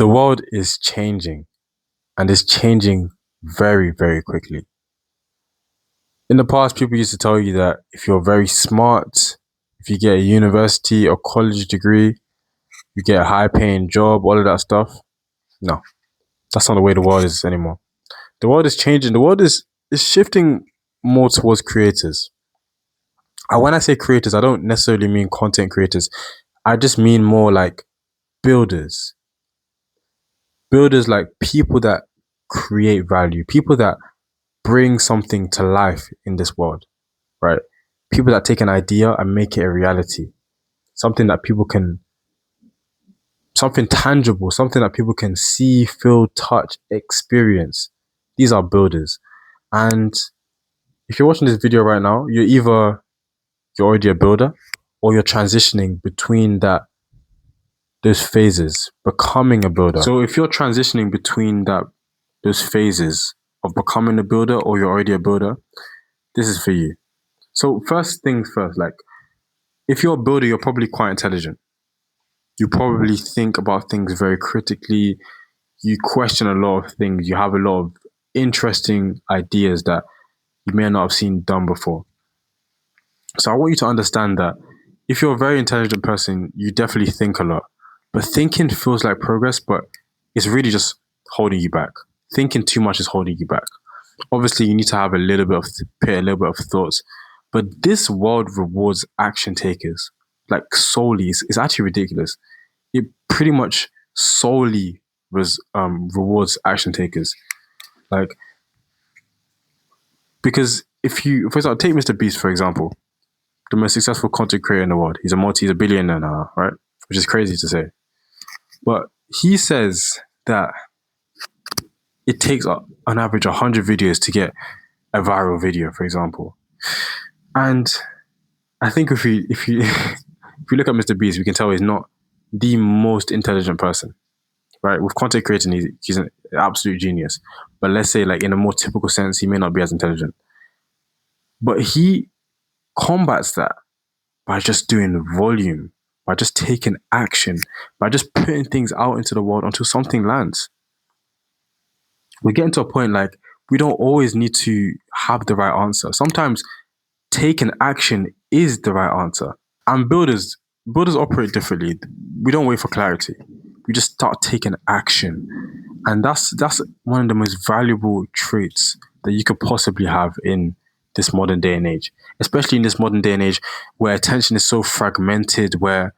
The world is changing, and it's changing very, very quickly. In the past, people used to tell you that if you're very smart, if you get a university or college degree, you get a high paying job, all of that stuff. No, that's not the way the world is anymore. The world is changing. The world is shifting more towards creators. And when I say creators, I don't necessarily mean content creators. I just mean more like builders. Builders, like people that create value, people that bring something to life in this world, right? People that take an idea and make it a reality. Something that people can, something tangible, something that people can see, feel, touch, experience. These are builders. And if you're watching this video right now, you're already a builder, or you're transitioning between those phases, becoming a builder. So if you're transitioning between those phases of becoming a builder, or you're already a builder, this is for you. So first things first, like if you're a builder, you're probably quite intelligent. You probably think about things very critically. You question a lot of things. You have a lot of interesting ideas that you may not have seen done before. So I want you to understand that if you're a very intelligent person, you definitely think a lot. But thinking feels like progress, but it's really just holding you back. Thinking too much is holding you back. Obviously, you need to have put a little bit of thoughts. But this world rewards action takers, like solely. It's actually ridiculous. It pretty much solely rewards action takers. Like, because if you, for example, take Mr. Beast, for example, the most successful content creator in the world. He's a billionaire now, right? Which is crazy to say. But he says that it takes on average 100 videos to get a viral video, for example. And I think if you if you look at Mr. Beast, we can tell he's not the most intelligent person, right? With content creating, he's an absolute genius. But let's say, like in a more typical sense, he may not be as intelligent. But he combats that by just doing volume, by just taking action, by just putting things out into the world until something lands. We're getting to a point like we don't always need to have the right answer. Sometimes taking action is the right answer. And builders operate differently. We don't wait for clarity. We just start taking action. And that's one of the most valuable traits that you could possibly have in this modern day and age, especially in this modern day and age where attention is so fragmented, where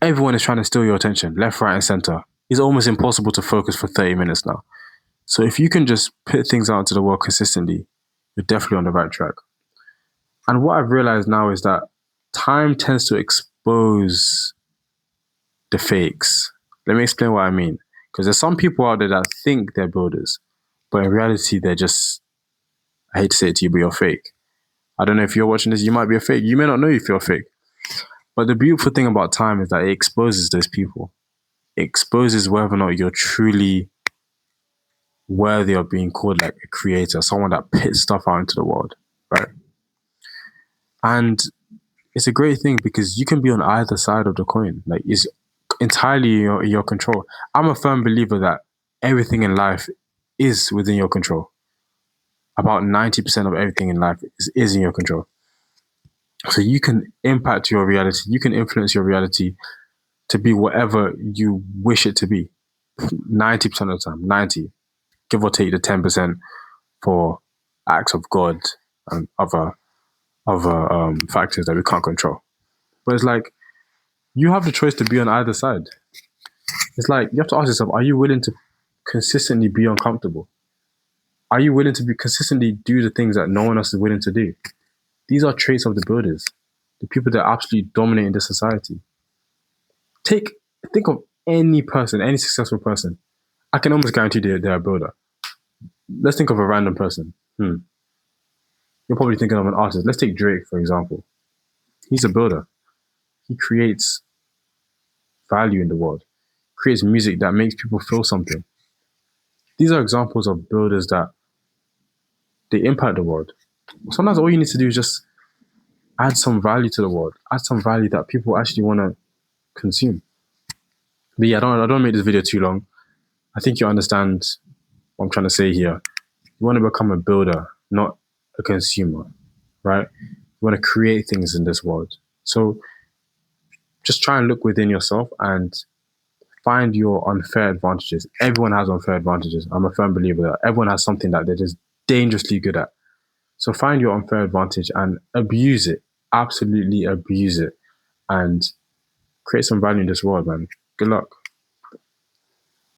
everyone is trying to steal your attention, left, right, and center. It's almost impossible to focus for 30 minutes now. So if you can just put things out into the world consistently, you're definitely on the right track. And what I've realized now is that time tends to expose the fakes. Let me explain what I mean. Because there's some people out there that think they're builders, but in reality, they're just, I hate to say it to you, but you're fake. I don't know if you're watching this, you might be a fake. You may not know if you're fake. But the beautiful thing about time is that it exposes those people. It exposes whether or not you're truly worthy of being called like a creator, someone that puts stuff out into the world, right? And it's a great thing because you can be on either side of the coin. Like, it's entirely in your control. I'm a firm believer that everything in life is within your control. About 90% of everything in life is in your control. So you can impact your reality. You can influence your reality to be whatever you wish it to be. 90% of the time, 90, give or take the 10% for acts of God and other factors that we can't control. But it's like, you have the choice to be on either side. It's like, you have to ask yourself, are you willing to consistently be uncomfortable? Are you willing to consistently do the things that no one else is willing to do? These are traits of the builders, the people that absolutely dominate in this society. Think of any person, any successful person. I can almost guarantee they're a builder. Let's think of a random person. You're probably thinking of an artist. Let's take Drake, for example. He's a builder. He creates value in the world, creates music that makes people feel something. These are examples of builders that they impact the world. Sometimes all you need to do is just add some value to the world, add some value that people actually want to consume. But yeah, I don't make this video too long. I think you understand what I'm trying to say here. You want to become a builder, not a consumer, right? You want to create things in this world. So just try and look within yourself and find your unfair advantages. Everyone has unfair advantages. I'm a firm believer that everyone has something that they're just dangerously good at. So find your unfair advantage and abuse it. Absolutely abuse it. And create some value in this world, man. Good luck.